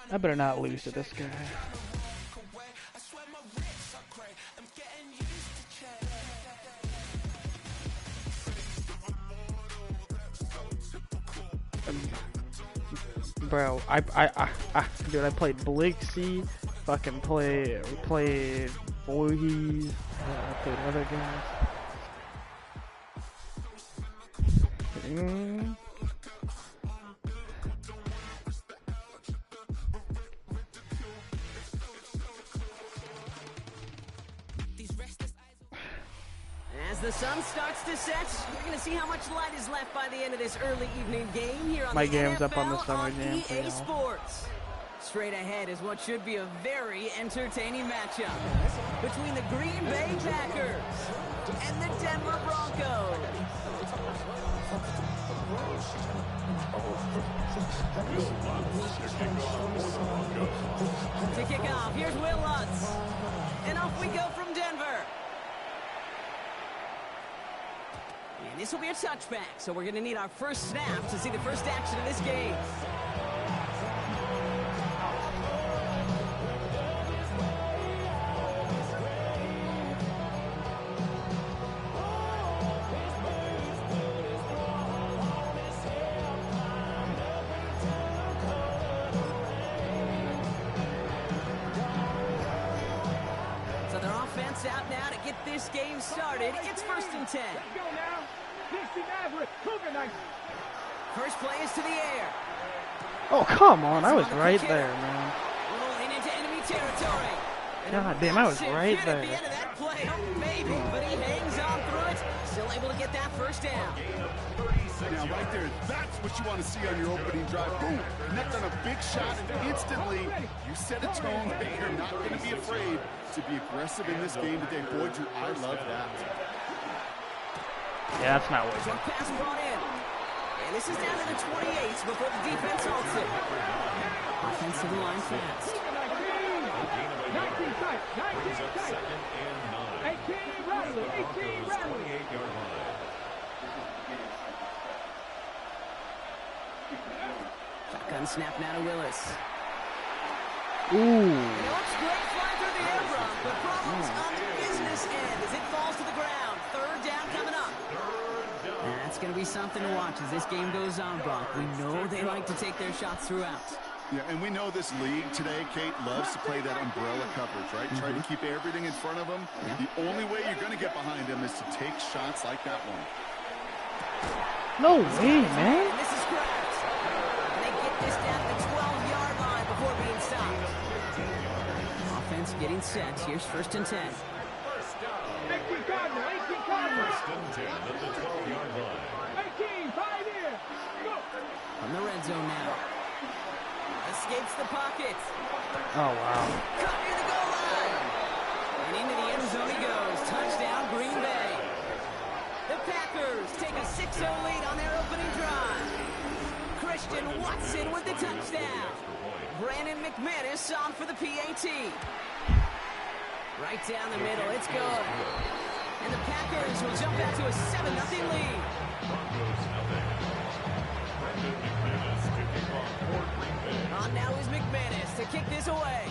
I better not lose to this guy. Bro, dude, I played Blixie, fucking played Voorhees, I played other guys. As the sun starts to set, we're going to see how much light is left by the end of this early evening game here on My the game's NFL up on the summer jam. EA Sports. Straight ahead is what should be a very entertaining matchup between the Green Bay Packers and the Denver Broncos. To kick off, here's Will Lutz. And off we go from Denver. And this will be a touchback, so we're going to need our first snap to see the first action of this game. So their offense out now to get this game started. It's 1st and 10. Let's go now. First play is to the air. Oh, come on. I was right there, man. Rolling into enemy territory. God damn, I was right there. At the end of that play. Maybe, but he hangs on through it. Still able to get that first down. Now, right there, that's what you want to see on your opening drive. Boom, connect on a big shot, and instantly you set a tone that you're not going to be afraid to be aggressive in this game today. Boy, do I love that. Yeah, that's not working. Short pass brought in. And this is down to the 28 before the defense halts it. Offensive line fast. 19 tight. 19 tight. 18 rattling. 18 rattling. Shotgun snap now to Willis. Ooh. It looks great flying through the air, Brock, but problems on the business end as it falls to the ground. Third down coming up. And that's going to be something to watch as this game goes on, Brock. We know they like to take their shots throughout. Yeah, and we know this league today, Kate, loves to play that umbrella coverage, right? Try to keep everything in front of them. The only way you're going to get behind them is to take shots like that one. No way, man. And this is Kraft. And they get this down to the 12-yard line before being stopped. Offense getting set. Here's 1st and 10. 18 Cardinal. 18 Cardinal. 1st and 10 at the 12-yard line. 18, 5 here. Go. From the red zone now. Escapes the pocket. Oh, wow. Caught near the goal line. And into the end zone he goes. Touchdown, Green Bay. The Packers take a 6-0 lead on their opening drive. Christian Watson with the touchdown. Brandon McManus on for the PAT. Right down the middle, it's good. And the Packers will jump back to a 7-0 lead. On now is McManus to kick this away.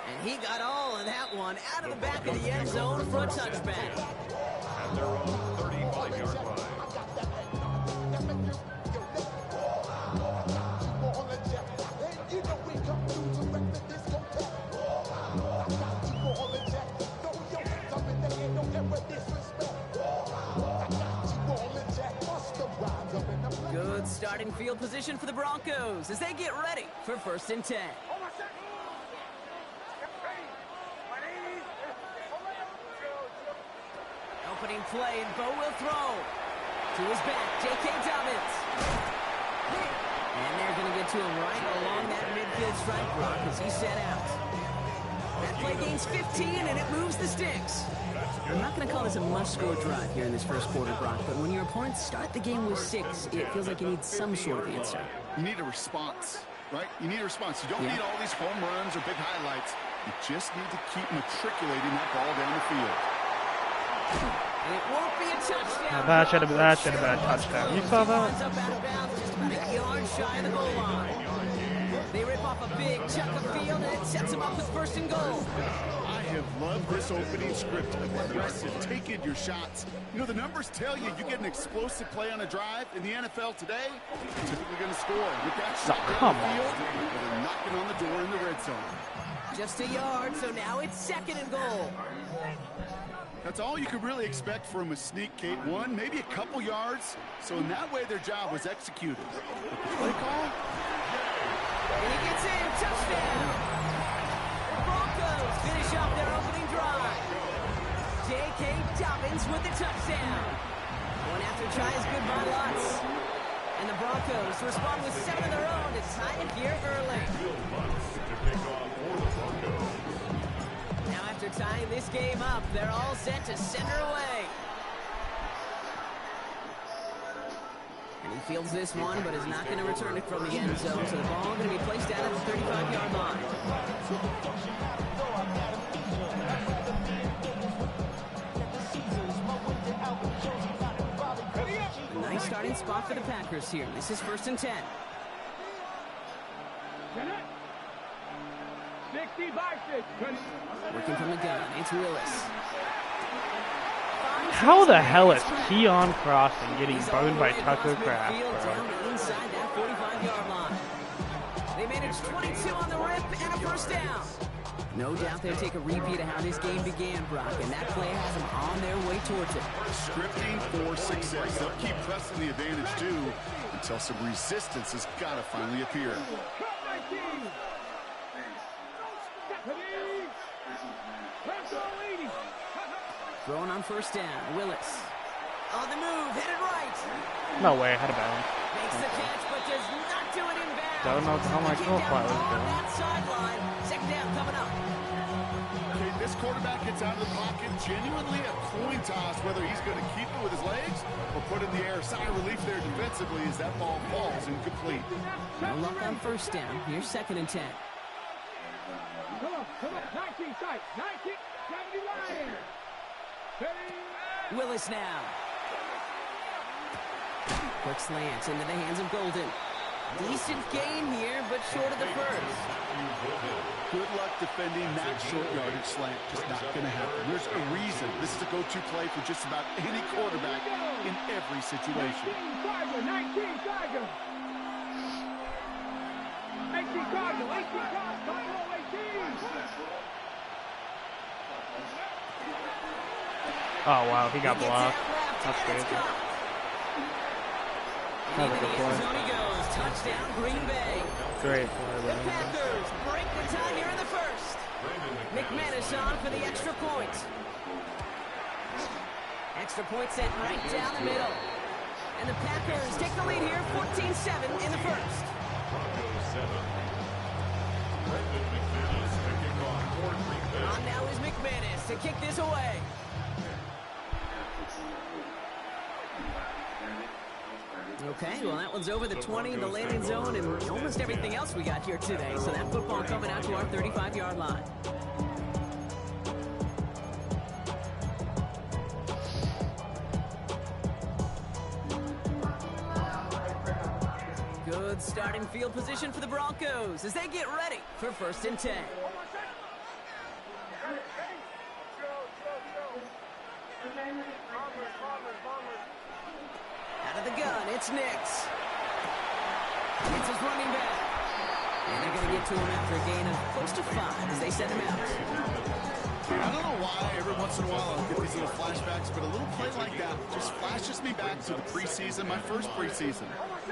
And he got all of that one out of the back of the end zone for a touchback. At their own 35-yard line. Good starting field position for the Broncos as they get ready for 1st and 10. same play, and Bo will throw. To his back, J.K. Dobbins. And they're going to get to him right along that midfield strike block as he's set out. That play gains 15, and it moves the sticks. I'm not going to call this a must-score drive here in this first quarter, Brock, but when your opponents start the game with 6, it feels like you need some sort of answer. You need a response, right? You need a response. You don't need all these home runs or big highlights. You just need to keep matriculating that ball down the field. It won't be a touchdown. Now that should have been a touchdown. You saw that? Runs up out of bounds, just about a yard shy of the goal line. They rip off a big chunk of field, and it sets them up with first and goal. I have loved this opening script. Aggressive, taking your shots. You know, the numbers tell you get an explosive play on a drive. In the NFL today, you're typically going to score. With that shot down the field, they're knocking on the door in the red zone. Just a yard, so now it's second and goal. That's all you could really expect from a sneak, Kate. One, maybe a couple yards. So in that way, their job was executed. But the play call? And he gets in, touchdown. The Broncos finish off their opening drive. J.K. Dobbins with the touchdown. One after try is good by lots. And the Broncos respond with 7 of their own to tie it here early. Now after tying this game up, they're all set to send her away. And he fields this one, but is not going to return it from the end zone, so the ball going to be placed out at the 35-yard line. A nice starting spot for the Packers here. This is 1st and 10. 60 by 6. Working from the gun, it's Willis. How the hell is Keon Crossing getting burned by Tucker Kraft, bro? Down inside that 45-yard line. They managed 22 on the rip and a first down. No doubt they'll take a repeat of how this game began, Brock, and that play has them on their way towards it. Scripting for success. They'll keep pressing the advantage, too, until some resistance has got to finally appear. Throwing on first down, Willis. On the move, headed right. No way, had a bounce. Makes the catch, but does not do it in bounds. Don't know how much Came more down quiet was on going. that sideline. Second down coming up. Okay, this quarterback gets out of the pocket, genuinely a coin toss, whether he's going to keep it with his legs or put it in the air. Sigh of relief there defensively as that ball falls incomplete. No luck on first down. Here's 2nd and 10. Come on. 19 sight. 19, 70 Lions. Willis now. Quick slant into the hands of Golden. Decent gain here, but short of the first. Good luck defending that short yardage slant. Just not going to happen. There's a reason. This is a go-to play for just about any quarterback in every situation. 19 Tiger. 18 Cardinal. 18 Cardinal. 18. Oh wow, he got blocked. That's crazy. That was a good play. He goes. Touchdown, Green Bay. Great The play. Packers break the tie here in the first. McManus on for the extra point. Extra point sent right down the middle. And the Packers take the lead here, 14-7 in the first. On now is McManus to kick this away. Okay, well that one's over the 20 in the landing zone and almost everything else we got here today. So that football coming out to our 35-yard line. Good starting field position for the Broncos as they get ready for 1st and 10. Out of the gun, it's Nix. It's his running back. And they're going to get to him after a gain of close to 5 as they send him out. I don't know why every once in a while I'll get these little flashbacks, but a little play like that just flashes me back to the preseason, my first preseason.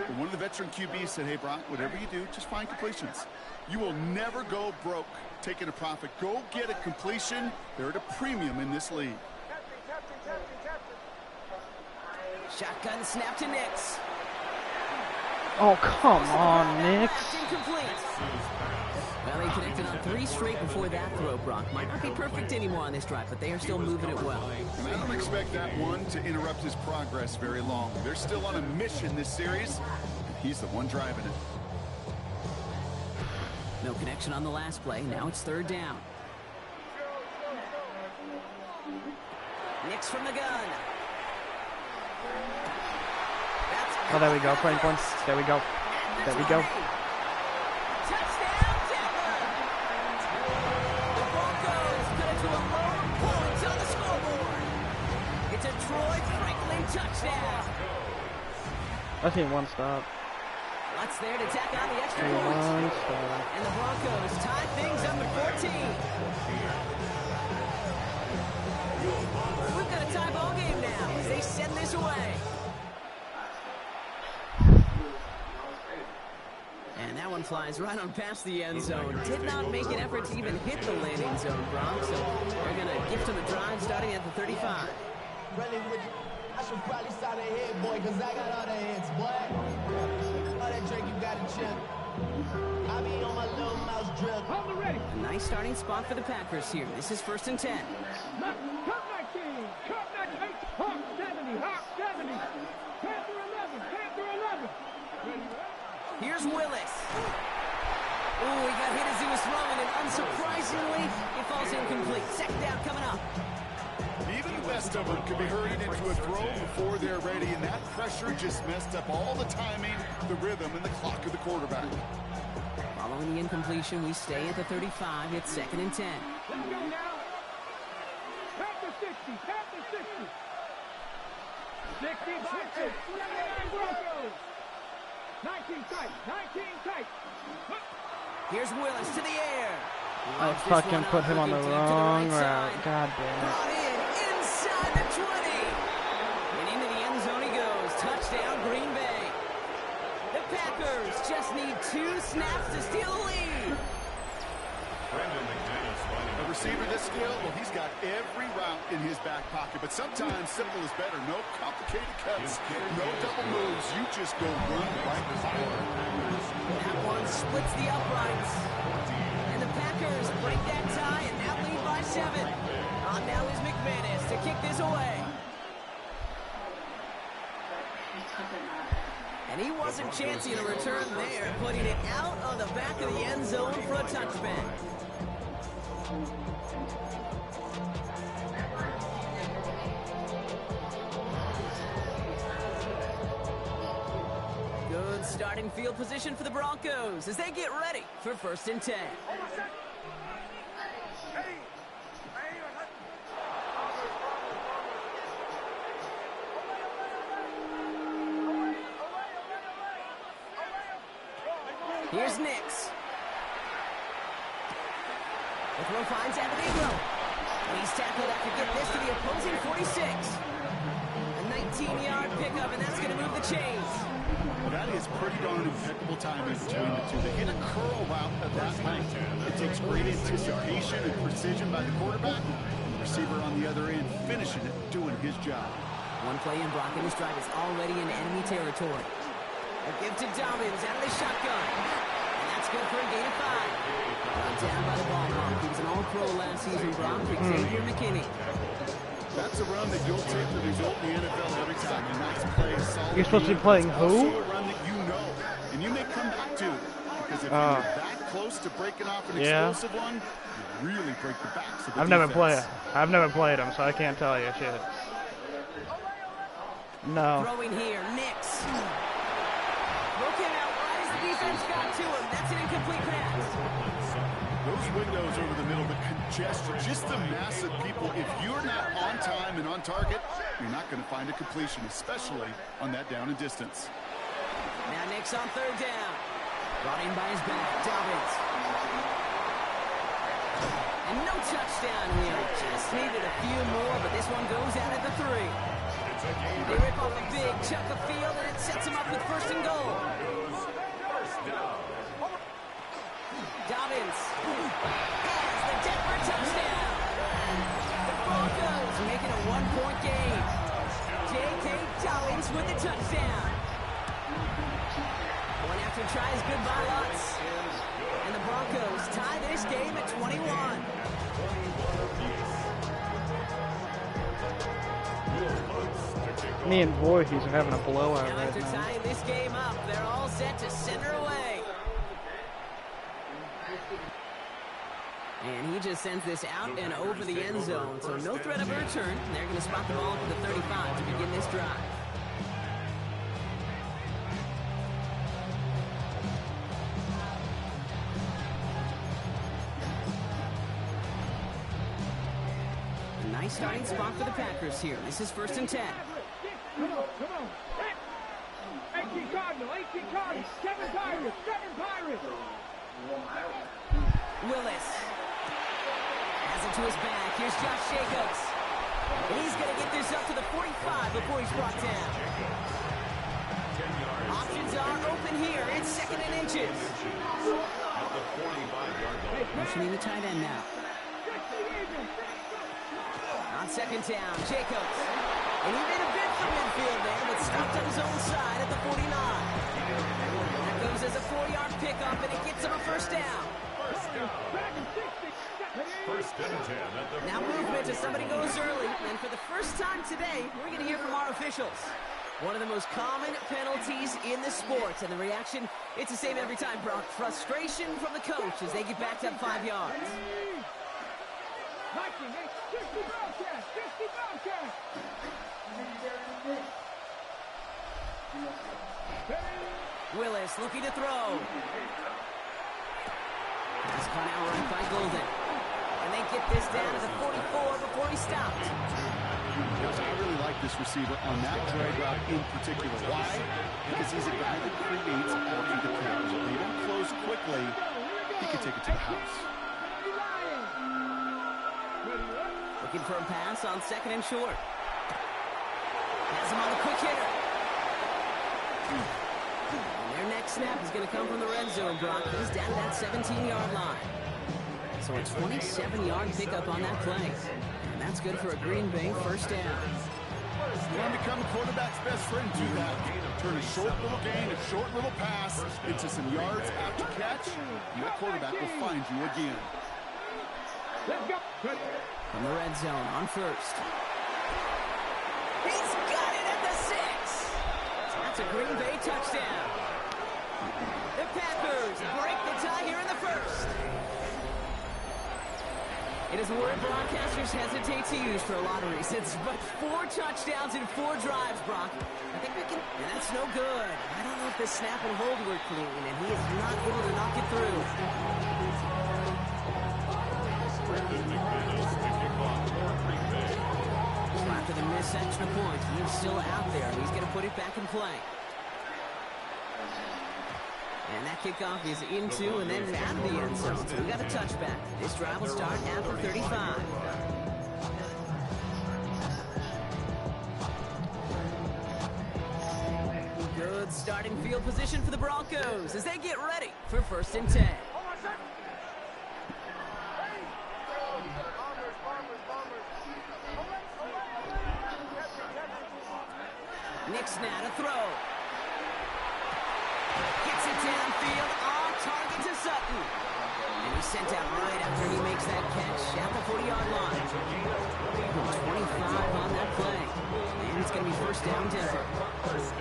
And one of the veteran QBs said, hey, Brock, whatever you do, just find completions. You will never go broke taking a profit. Go get a completion. They're at a premium in this league. Shotgun snap to Nix. Oh, come on, Nick. Incomplete. Well, they connected on 3 straight before that throw, Brock. Might not be perfect anymore on this drive, but they are still moving it well. And I don't expect that one to interrupt his progress very long. They're still on a mission this series. He's the one driving it. No connection on the last play. Now it's 3rd down. Nix from the gun. Oh, there we go. Playing points. There we go. There we go. Touchdown, Denver! The Broncos cut it to a lone points on the scoreboard. It's a Troy Franklin touchdown. That's in 1 stop. What's there to tack on the extra In points? 1 stop. And the Broncos tie things up at 14. We've got a tie ball game now as they send this away. And that one flies right on past the end zone. Did not make an effort to even hit the landing zone, Bronx. So they're going to gift him a drive starting at the 35. I should probably sign a head, boy, because I got all the hits, boy. All that drink, you got to chip. I be on my little mouse drip. Hold it ready. A nice starting spot for the Packers here. This is 1st and 10. Cup 19. Cup 19. Hawk 70. Hawk 70. Panther 11. Panther 11. Ready? Here's Willis. Oh, he got hit as he was throwing, and unsurprisingly, it falls incomplete. 2nd down coming up. Even the best of them could be hurried into a throw before they're ready, and that pressure just messed up all the timing, the rhythm, and the clock of the quarterback. Following the incompletion, we stay at the 35. It's 2nd and 10. Let's go now. Panther 60. Panther 60. 60 by 6. 79 Broncos. 19 tight. 19 tight. Here's Willis to the air. I Launch this fucking one put up, him on the looking deep to wrong right route. side. God damn it. Brought in inside the 20. And into the end zone he goes. Touchdown, Green Bay. The Packers just need 2 snaps to steal the lead. A receiver this skilled, well, he's got every route in his back pocket, but sometimes simple is better. No complicated cuts, no double moves. You just go run right forward. That one splits the uprights. And the Packers break that tie and now lead by 7. On now is McManus to kick this away. And he wasn't chancing a return there, putting it out on the back of the end zone for a touchback. Good starting field position for the Broncos as they get ready for 1st and 10. Here's Nix. The throw finds Abednego. And he's tackled after getting this to the opposing 46. A 19-yard pickup, and that's going to move the chains. That is pretty darn impeccable timing between the two. They hit a curl route of that length. It takes great anticipation and precision by the quarterback. And the receiver on the other end finishing it, doing his job. One play in Brock, and this drive is already in enemy territory. A give to Dobbins out of the shotgun. And that's good for a gain of 5. Brought down by the ball hawk. He was an all-pro last season, Brock. Xavier McKinney. That's a run that you'll take the result in the NFL every time. A nice play, solid. You're supposed to be playing who? Also a run that you know, and you may come back to. Because if you're that close to breaking off an explosive one, you really break the backs of the I've never defense. played him, so I can't tell you shit. No. Throwing here, Nix. Broke him out right as the defense got to him. That's an incomplete pass. Those windows over the middle, the congestion, just the mass of people. If you're not on time and on target, you're not going to find a completion, especially on that down and distance. Now Nix on 3rd down. Brought in by his back, Dobbins. And no touchdown here. Just needed a few more, but this one goes out at the 3. They rip off a big chunk of field, and it sets him up with 1st and goal. Dobbins has the Denver touchdown. The Broncos make it a 1-point game. Me and Voorhees are having a blowout Now right after now. tying this game up, they're all set to center away. And he just sends this out and over the end zone, so no threat of a return. They're going to spot the ball for the 35 to begin this drive. A nice starting spot for the Packers here. This is 1st and 10. Come on. 18 Cardinal, 7 Pirates. Willis has it to his back. Here's Josh Jacobs. And he's going to get this up to the 45 before he's brought down. Options are open here. It's 2nd and inches. Motioning the tight end now. On 2nd down, Jacobs. And he made a bid for midfield there, but stopped on his own side at the 49. That goes as a 4-yard pickup, and it gets him a 1st down. Now movement as somebody goes early, and for the first time today, we're going to hear from our officials. One of the most common penalties in the sport, and the reaction, it's the same every time, Brock. Frustration from the coach as they get backed up 5 yards. Willis looking to throw. He's caught out right by Golden. And they get this down to the 44 before he stopped. Guys, I really like this receiver on that drag route in particular. Why? Because he's a guy that creates after the catch. If they don't close quickly, he can take it to the house. Looking for a pass on 2nd and short. Has him on the quick hitter. And their next snap is going to come from the red zone, Brock. He's down to that 17-yard line. So a 27-yard pickup on that play. And that's good for a Green Bay 1st down. You want to become a quarterback's best friend, do that. Turn a short little gain, a short little pass into some yards after catch. Your quarterback will find you again. Let's go. From the red zone on 1st. He's got it at the 6. That's a Green Bay touchdown. The Packers break the tie here in the 1st. It is a word broadcasters hesitate to use for a lot of reasons, but 4 touchdowns in 4 drives, Brock. I think we can, and that's no good. I don't know if this snap and hold were clean, and he is not able to knock it through. So after the missed extra point, he's still out there, and he's going to put it back in play. And that kickoff is into and then out of the end zone. So we got a touchback. This drive will start at the 35. Good starting field position for the Broncos as they get ready for 1st and 10. Nick's now to throw. Gets it downfield, on target to Sutton. And he's sent out right after he makes that catch at the 40-yard line. 25 on that play. And it's going to be 1st down Denver. 1st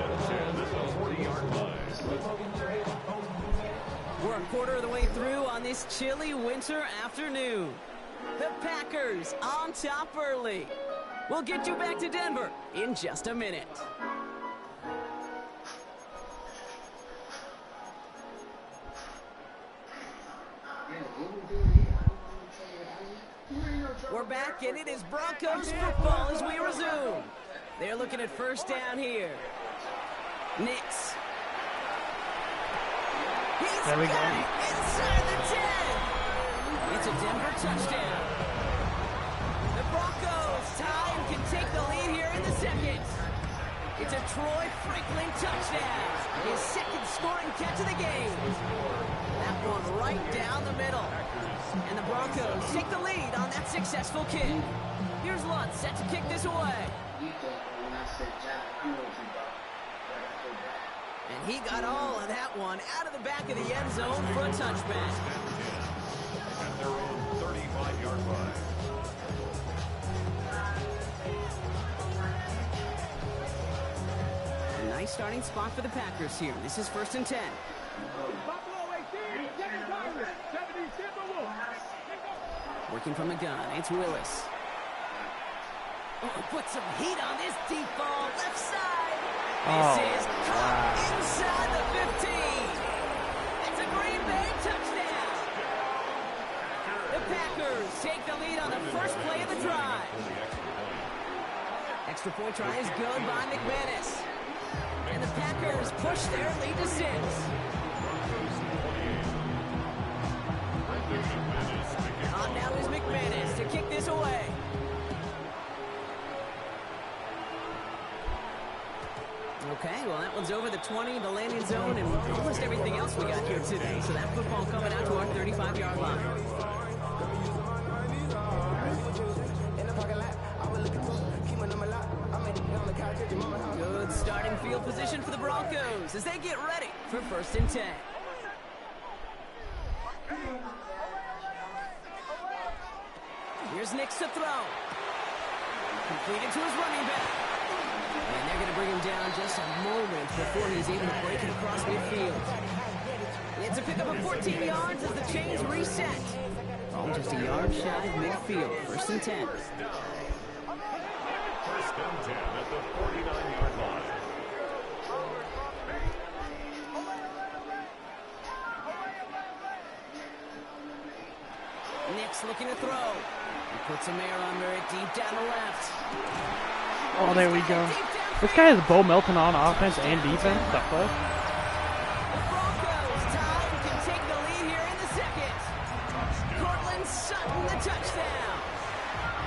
and 10 at the 40-yard line. We're a quarter of the way through on this chilly winter afternoon. The Packers on top early. We'll get you back to Denver in just a minute. We're back, and it is Broncos football as we resume. They're looking at 1st down here. Nix. He's There we got go. it inside the 10. It's a Denver touchdown. The Broncos tie and can take the lead here in the 2nd. It's a Troy Franklin touchdown. His 2nd scoring catch of the game. That one right down the middle. And the Broncos take the lead on that successful kick. Here's Lutz set to kick this away. And he got all of that one out of the back of the end zone for a touchback. At their own 35-yard line. nice starting spot for the Packers here. This is 1st and 10. Buffalo 18, second Tigers, 70 Timberwolves. Working from the gun, it's Willis. Oh, put some heat on this deep ball, left side. This is caught inside the 15. It's a Green Bay touchdown. The Packers take the lead on the first play of the drive. Extra point try is good by McManus. And the Packers push their lead to 6. On now is McManus to kick this away. Okay, well that one's over the 20, the landing zone, and almost everything else we got here today. So that football coming out to our 35-yard line. Good starting field position for the Broncos as they get ready for 1st and 10. Here's Nix to throw. Completed to his running back. And they're going to bring him down just a moment before he's able to break it across midfield. It's a pickup of 14 yards as the chains reset. Oh, just a yard shy of midfield. 1st and 10. 1st and 10 at the 49-yard line. Nix looking to throw. He puts some air under it deep down the left. Oh, there we go. This guy has Bo Melton on offense and defense. The fuck? The Broncos tie and can take the lead here in the second. Cortland Sutton the touchdown.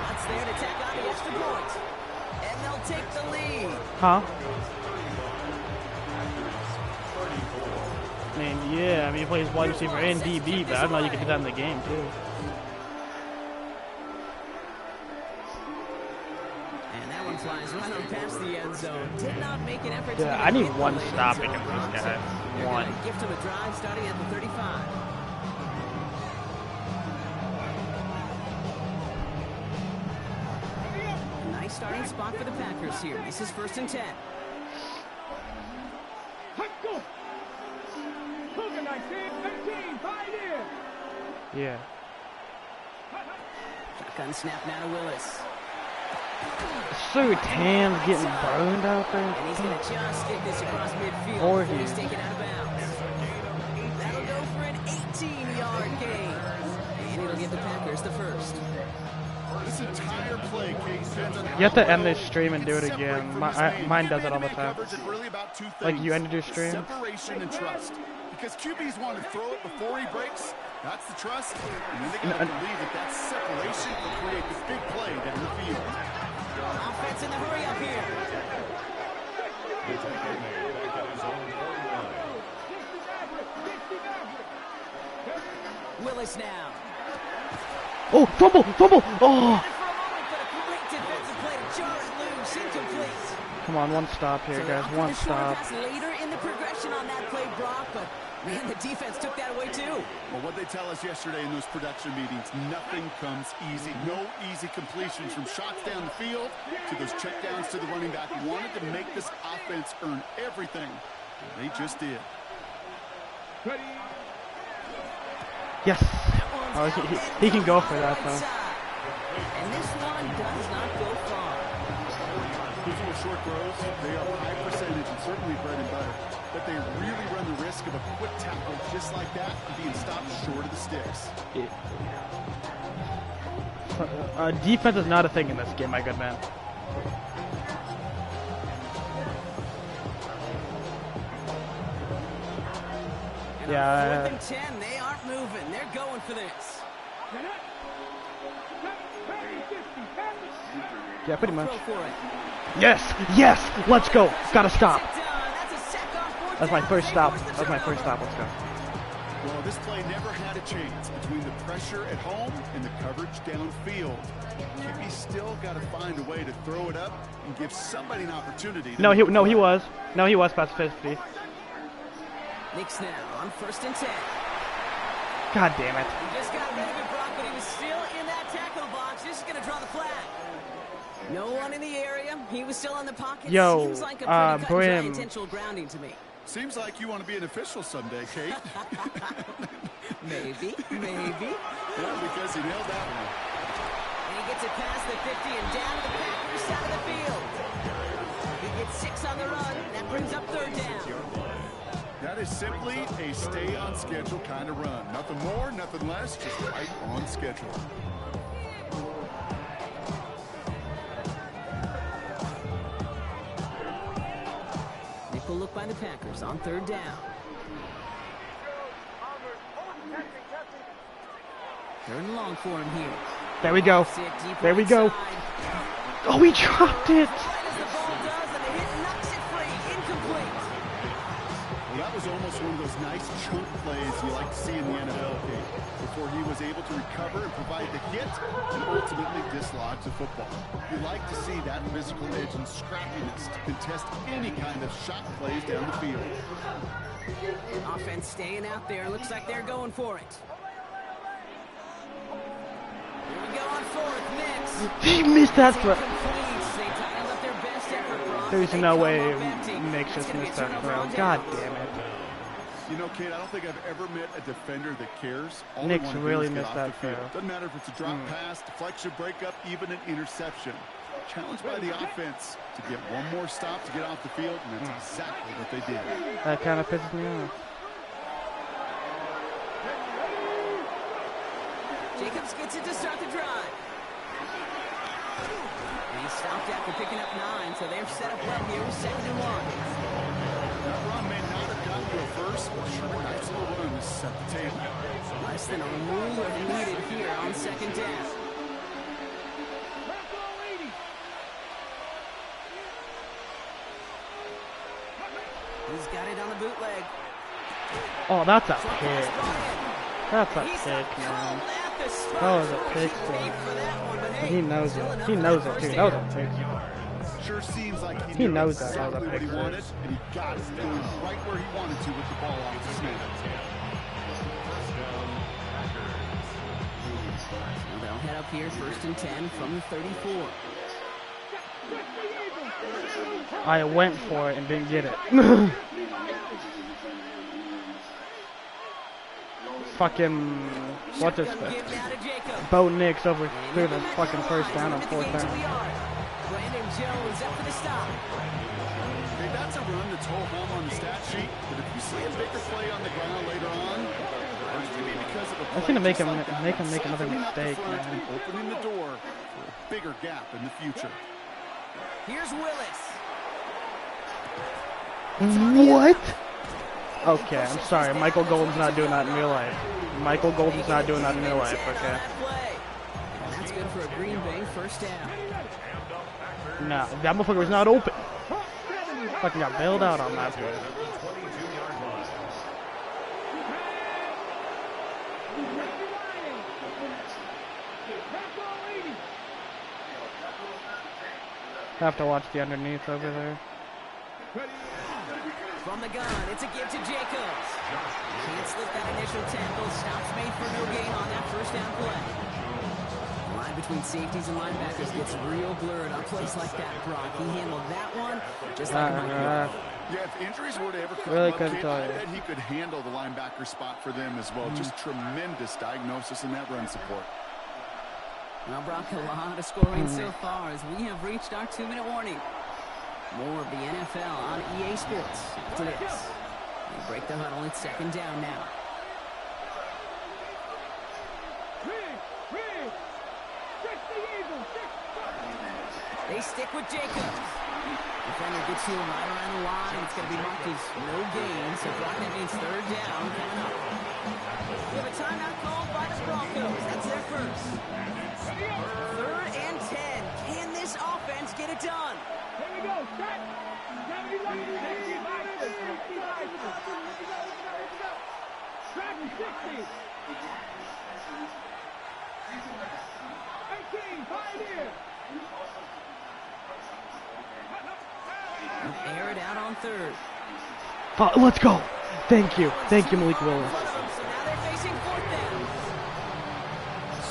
What's there to tack on the extra point? And they'll take the lead. Huh? I mean, yeah, I mean, he plays wide receiver and DB, but I don't know you can do that in the game, too. And that one flies right on past the end zone. Did not make an effort to Yeah, I need one stop against this guy. One. Gift him a drive starting at the 35. A nice starting spot for the Packers here. This is 1st and 10. Let's go. Cougar 19, 13, 5 years. Yeah. Shotgun snap now to Willis. Surtan's getting burned out there. And he's going to just get this across midfield Or before he's he. taken out of bounds. That'll go for an 18-yard gain. And it'll give the Packers the first. This entire play, Case, depends on You have to end this stream and do it again. Mine does it all the time. Really about two things. Like, you ended your stream? Separation and trust. Because QBs want to throw it before he breaks. That's the trust. And then they got to believe that that separation will create the big play down the field. Offense in the hurry up here. The tackle made back at his own 49. Willis now. Oh, fumble! Fumble! Oh! For a moment, but a great defensive play to jar it loose. Incomplete. Come on, one stop here, So guys. off One with the short stop. pass later in the progression on that play, Brock, but man, the defense took that away too. Well, what they tell us yesterday in those production meetings, nothing comes easy. No easy completions from shots down the field to those checkdowns to the running back. Wanted to make this offense earn everything. They just did. Ready. Yes. Oh, he can go for that, though. And this one does not go far. These little short throws, they are high percentage and certainly bread and butter. But they really run the risk of a quick tackle just like that and being stopped short of the sticks. Defense is not a thing in this game, my good man. And Yeah. on 4th and 10, they aren't moving. They're going for this. Yeah, pretty much. Throw for it. Yes! Yes! Let's go! Gotta stop. Set down. That's a sack on 4th That's my down. first They stop. force the That's my first turnover. stop. Let's go. Well, this play never had a chance between the pressure at home and the coverage downfield. QB still got to find a way to throw it up and give somebody an opportunity. No, he was past 50. Knicks now on 1st and 10. God damn it. He just got rid of it, Brock, but he was still in that tackle box. Just going to draw the flag. No one in the area. He was still in the pocket. Yo, Seems like a pretty cut and dry Brim. intentional grounding to me. Seems like you want to be an official someday, Kate. Maybe. Well, because he nailed that one. And he gets it past the 50 and down to the Packers side of the field. He gets 6 on the run. That brings up 3rd down. That is simply a stay on schedule kind of run. Nothing more, nothing less, just right on schedule. Nickel look by the Packers on 3rd down. 3rd and long for him here. There we go. Sit deep There we right go. side. Oh, he dropped it. Right as the ball does, and the hit knocks it free. Incomplete. Well, that was almost one of those nice chunk plays you like to see in the NFL, Kate, before he was able to recover and provide the hit and ultimately dislodge the football. You like to see that physical edge and scrappiness to contest any kind of shot plays down the field. Offense staying out there. Looks like they're going for it. Here we go on 4th. Knicks. He missed that throw. Incomplete. They dialed up their best effort. Broncos. There's They no come way up empty. Nick That's just gonna be missed a that turnover throw. on God downs. damn it. You know, Kate, I don't think I've ever met a defender that cares. All they Nick's wanna do really is get missed off that the field. throw. Doesn't matter if it's a drop pass, deflection, breakup, even an interception. Challenged by the offense to get one more stop to get off the field, and that's exactly what they did. That kind of pisses me off. Jacobs gets it to start the drive. And he stopped after picking up 9, so they're set up well here with 2nd and 1. That run may not have gotten to a first, but sure, a nice little run to set the table. Less than a ruler needed here on 2nd down. He's got it on the bootleg. Oh, that's a Short pass pick. brought in. That's a He's pick, not man. called at the start. That was a So pick, he paid for that one, but hey, He knows still it. enough He for knows the it, first too. That was down. a pick. Sure seems like He knew knows that was a exactly what he pick wanted, six. and he got it going right where he wanted to with the ball off his hand. Well, they'll head up here 1st and 10 from the 34. I went for it and didn't get it. Fucking what's his Shotgun face? give now to Jacobs. Bo Nix over through And the he'll fucking back first down line on at the 4th gain to the down. yard. Brandon Jones up for the stop. Hey, that's a run that's whole home on the stat sheet, but if you see a bigger play on the ground later on, it's going to be because of a That's play gonna make just him like that. make him make another Softening up the mistake, front man. and opening the door for a bigger gap in the future. Here's Willis. What? Okay, I'm sorry. Michael Golden's not doing that in real life. Michael Golden's not doing that in real life, okay? And that's good for a Green Bay 1st down. Nah, that motherfucker was not open. Fucking got bailed out on that play. Have to watch the underneath over there. From the gun, it's a give to Jacobs. Can't slip that initial tackle. Stops made for no gain on that 1st down play. The line between safeties and linebackers gets real blurred on plays like that, Brock. He handled that one just like Mike Miller. Yeah, if injuries were to ever come Really up, couldn't Kate, tell I you. bet he could handle the linebacker spot for them as well. Just tremendous diagnosis in that run support. Well, Brock, a lot of scoring so far as we have reached our 2-minute warning. More of the NFL on EA Sports after this. They break the huddle. It's 2nd down now. They stick with Jacobs. Defender gets to him right around the line. It's going to be marked as no gain. So, Brock, that means 3rd down coming up. We have a timeout called by the Broncos. That's their first. 3rd and 10. Can this offense get it done? Here we go. Set. 75. 60. 18. 5 here. Air it out on 3rd. Let's go. Thank you, Malik Willis. So now they're facing 4th down.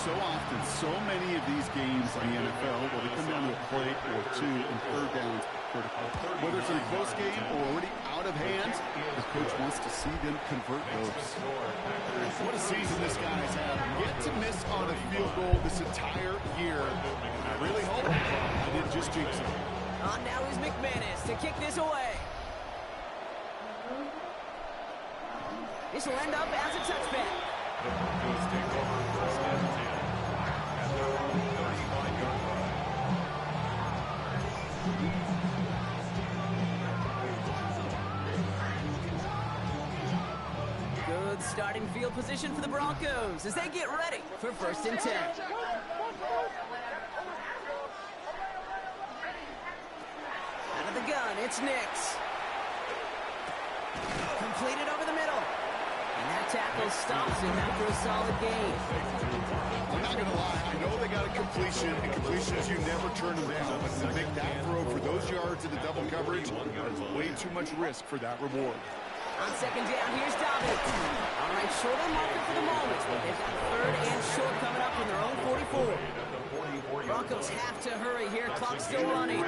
So often often. So many of these games in the NFL where they come down to a play or two and third downs critical. Whether it's in a close game or already out of hand, the coach wants to see them convert those. What a season this guy's had. Yet to miss on a field goal this entire year. I really hope I didn't just jinx him. On now is McManus to kick this away. This will end up as a touchback. The Broncos take over first and 10 at their own 35-yard line. Good starting field position for the Broncos as they get ready for first and 10. Out of the gun, it's Nix. Completed over the middle. And that tackle stops him after a solid gain. I'm not going to lie. I know they got a completion, and completions, you never turn them down. But to make that throw for those yards in the double coverage, that's way too much risk for that reward. On second down, here's David. All right, shorter marker for the moment. They've got third and short coming up from their own 44. Broncos have to hurry here. Clock still running.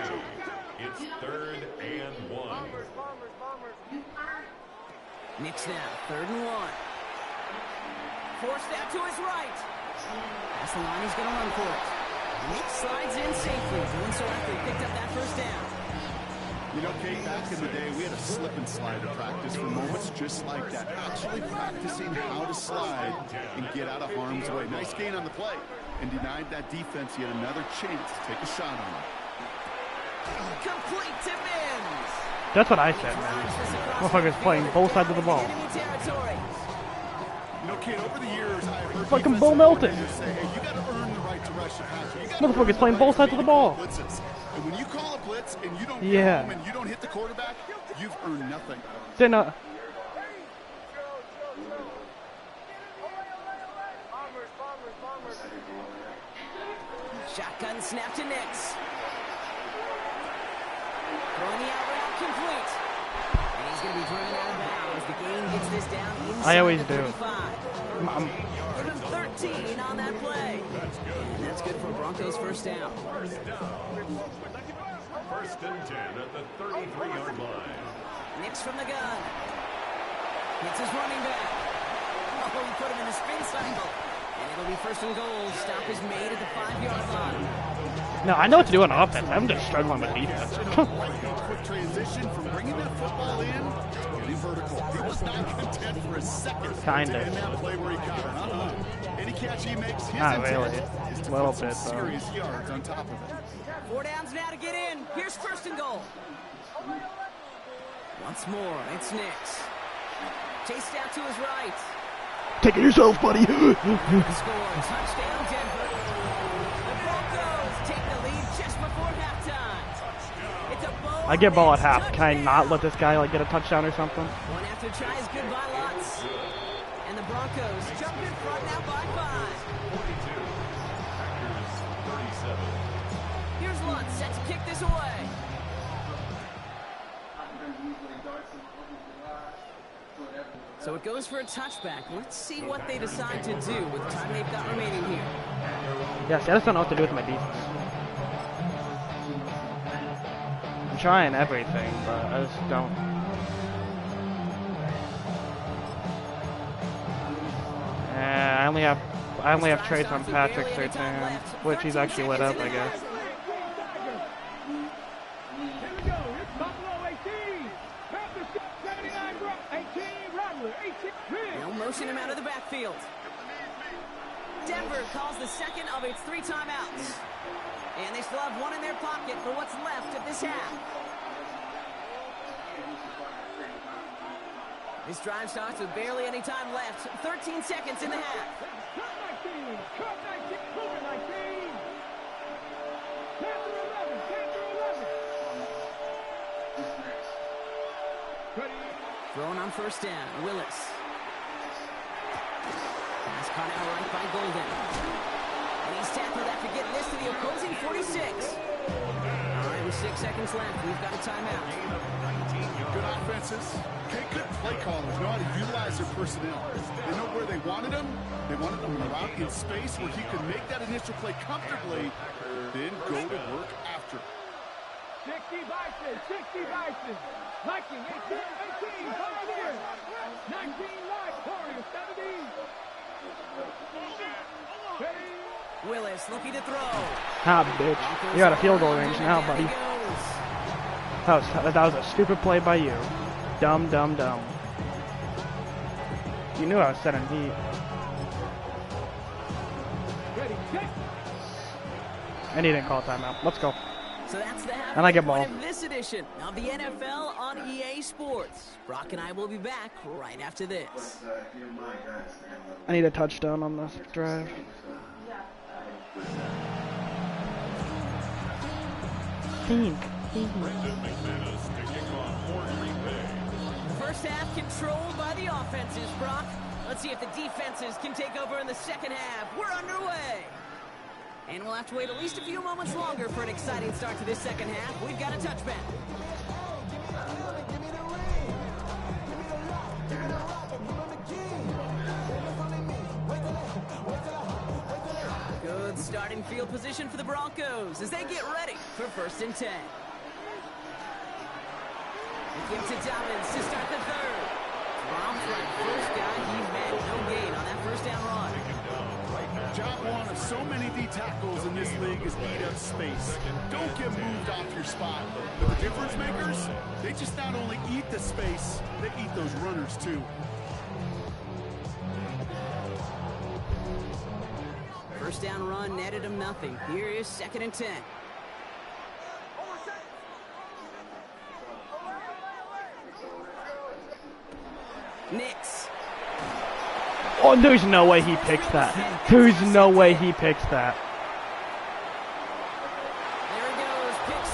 It's 3rd and 1. Nix now, 3rd and 1. Forced out to his right. That's the line, he's going to run for it. Nix slides in safely, doing so after he picked up that first down. You know, Kate, back in the day, we had a slip and slide to practice for moments just like that. Actually practicing how to slide and get out of harm's way. Nice gain on the play, and denied that defense yet another chance to take a shot on him. Complete to Mims. That's what I said, man. Motherfucker's playing both sides of the ball. You know, Kate, over the years, I've heard Fucking Bo Melton. say, hey, you got to earn the right to rush the passer. Motherfucker's playing both sides of the ball. Blitzes. And when you call a blitz and you don't get Yeah. home and you don't hit the quarterback, you've earned nothing. Then, Shotgun snap to Nix. Throwing the out route complete. And he's going to be driven out of bounds. The game gets this down inside I always the do. 35. Give him 13 on that play. And that's good for Broncos first down. First and 10 at the 33-yard line. Nix from the gun. Hits his running back. Oh, he put him in a spin cycle. And it'll be first and goal. Stop is made at the 5-yard line. no, I know what to do on offense. I'm just struggling with defense. Quick transition from bringing that football in to getting vertical. He was not content for a second. Kinda. In that play where he caught it. Any catch he makes, his Not intent really. is to A little put some bit, though. serious yards on top of it. 4 downs now to get in. Here's first and goal. Once more, it's Nix. Chased out to his right. Take it yourself, buddy. Score, touchdown Denver. The Broncos take the lead just before halftime. It's a Bo I get ball at half. Nix Can I not touchdown. let this guy like get a touchdown or something? One after tries, goodbye Lutz. And the Broncos jump in front now by 5. 42. Packers 37. Here's Lutz set to kick this away. So it goes for a touchback. Let's see what they decide to do with the time they've got remaining here. Yeah, see, I just don't know what to do with my defense. I'm trying everything, but I just don't. I only have traits on Patrick 13, which he's actually lit up, I guess. Here we go. It's Buffalo 18. Panthers 79, 18, Rattler 18. They'll motion him out of the backfield. Denver calls the second of its 3 timeouts. And they still have one in their pocket for what's left of this half. This drive starts with barely any time left. 13 seconds in the half. Cut 19. Cut 19. Cougar 19. Panther 11. Panther 11. Ready. Thrown on first down. Willis. Pass caught out right by Golden. And he's tackled after getting this to the opposing 46. All right, we 6 seconds left. We've got a timeout. Good offenses. Okay, good play callers know how to utilize their personnel. They know where they wanted him. They wanted him out in space where he could make that initial play comfortably, then go to work after. 60 Vikings, 60 Vikings. Viking, 18, 18, Pioneer. 19, Light, Warriors, 17. Willis looking to throw. Ah, bitch. You got a field goal range now, buddy. That was a stupid play by you. Dumb, dumb, dumb. You knew I was setting heat. Ready, check. And he didn't call timeout. Let's go. So that's the half And I get point ball. of this edition of the NFL on EA Sports. Brock and I will be back right after this. I need a touchdown on this drive. Think. First half controlled by the offenses, Brock. Let's see if the defenses can take over in the second half. We're underway. And we'll have to wait at least a few moments longer for an exciting start to this second half. We've got a touchback. Good starting field position for the Broncos as they get ready for 1st and 10. They give to Dobbins to start the third. Drops right first guy. He's made no gain on that first down run. Job one of so many D tackles in this league is eat up space. Don't get moved off your spot. But the difference makers, they just not only eat the space, they eat those runners too. First down run netted him nothing. Here is 2nd and 10. Knicks. Oh, there's no way he picks that. There's no way he picks that. There he goes. Pick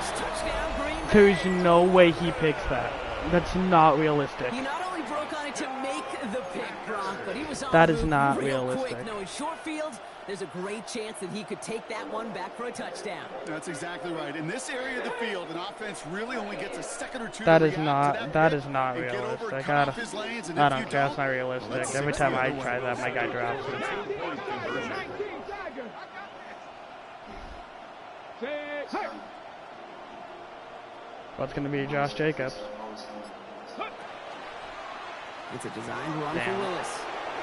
6. Touchdown Green Bay. There's no way he picks that. That's not realistic. He not only broke on it to make the pick, Brock, but he was on That the is move not real realistic. quick. Knowing short field, there's a great chance that he could take that one back for a touchdown. That's exactly right. In this area of the field, an offense really only gets a second or two. That to is react not. to That hit is not and get over, realistic. cut off his lanes, and I if don't you care. That's not realistic. let's Every see time the I other try one. that, my guy drops it. 19 Tigers. 6. What's going to be Josh Jacobs? It's a designed run for Damn. Willis.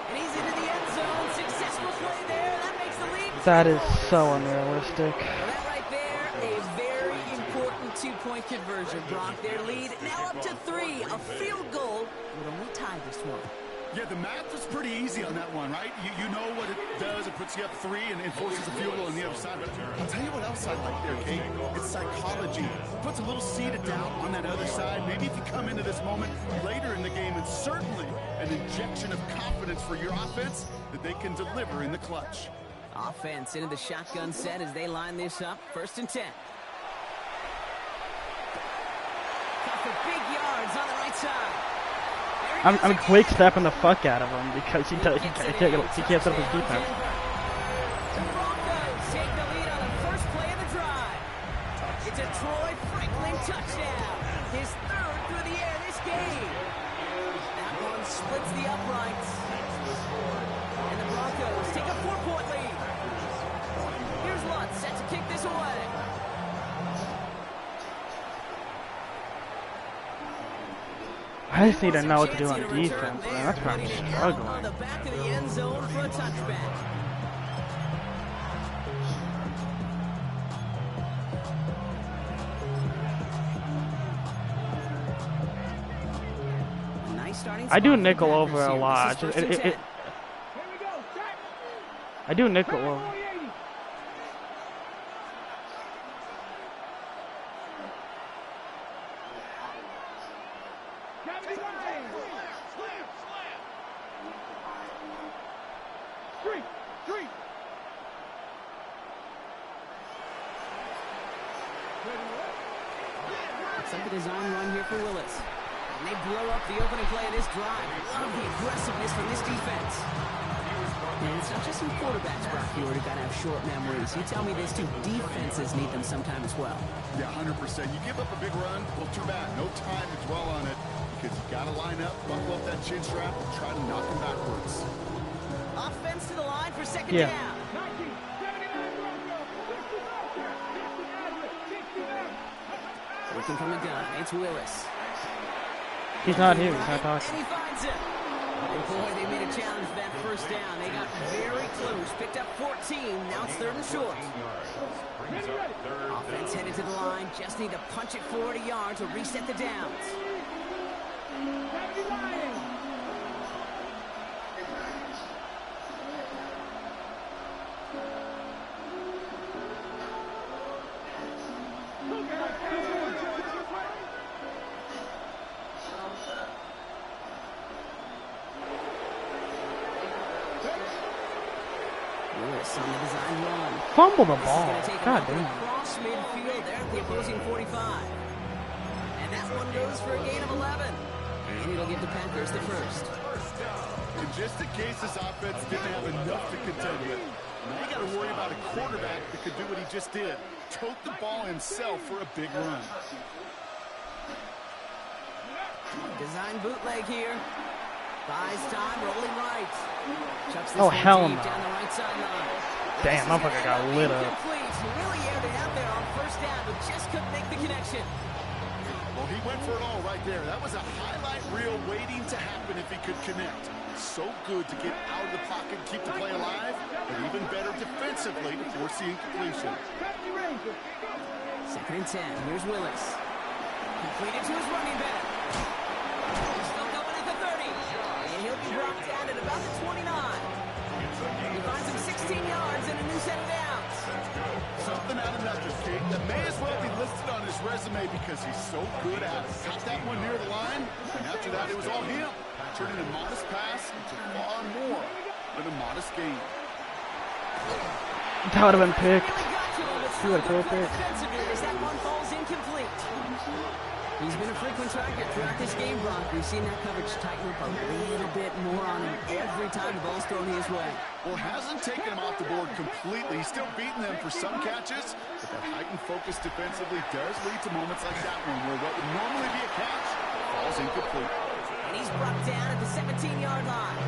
And he's into the end zone. Successful play there. That makes the lead. That is so unrealistic. Well, that right there, a very important two-point conversion, Brock. Their lead now up to 3. A field goal would only tie this one. Yeah, the math is pretty easy on that one, right? You know what it does. It puts you up 3 and forces a field goal on the other side. But I'll tell you what else I like there, Kate. It's psychology. It puts a little seed of doubt on that other side. Maybe if you come into this moment later in the game, and certainly an injection of confidence for your offense that they can deliver in the clutch. Offense into the shotgun set as they line this up. 1st and 10. Got for big yards on the right side. I'm quick stepping the fuck out of him because he can't set up his defense. The Broncos take the lead on the first play of the drive. It's a Troy Franklin touchdown. His 3rd through the air this game. That one splits the uprights. And the Broncos take a 4-point lead. Here's Lutz set to kick this away. I just need to know what to do on defense, man. That's where I'm On struggling. the back of the end zone for a touchback. A nice starting I do spot for the nickel Packers over a here. lot. This is 1st and 10. Here we go. Check. I do nickel over. 80. Street. Looks like a design run here for Willis. And they blow up the opening play of this drive. Love the aggressiveness from this defense. And it's not just some quarterbacks, Brock, who got to have short memories. You tell me these two defenses need them sometime as well. Yeah, 100%. You give up a big run, well, too bad. No time to dwell on it because you got to line up, buckle up that chin strap, and try to knock him backwards. Offense to the line for second Yeah. down. 1979 Broncos, 60 Looking from the gun, it's Willis. He's not here. He's not And talking. he finds him. And boy, they made a challenge for that first down. They got very close. Picked up 14. Now it's 3rd and short. Brings up third Offense down. headed to the line. Just need to punch it 40 yards to reset the downs. 70 Lions. Willis on the design run. Fumble the This is ball. going to take him God up damn. across midfield there at the opposing 45. And that one goes for a gain of 11. And it'll give the Packers the first. And just in case this offense didn't have enough to contend with, now you got to worry about a quarterback that could do what he just did. Tote the ball himself for a big run. Design bootleg here. Buys time, rolling right. Chucks this Oh, one hell deep no. down the right sideline. Damn, motherfucker got lit up. Incomplete. He really aired it out there on first down, but just couldn't make the connection. Well, he went for it all right there. That was a highlight reel waiting to happen if he could connect. So good to get out of the pocket and keep the play alive, but even better defensively to force the incompletion. 2nd and 10. Here's Willis. Completed to his running back. He's still going at the 30. And he'll be brought down at about the 29. He finds him 16 yards and a new set of downs. Something out of nothing, Kate. That may as well be listed on his resume because he's so good at it. Caught that one near the line, and after that it was all him. Turning a modest pass into far more than a modest gain. That would have been picked. He would have thrown a pick. Defensively, as that one falls incomplete. He's been a frequent target throughout this game, Brock. We've seen that coverage tighten up a little bit more on him every time the ball's thrown his way. Well, hasn't taken him off the board completely. He's still beating them for some catches, but that heightened focus defensively does lead to moments like that one where what would normally be a catch falls incomplete. And he's brought down at the 17-yard line.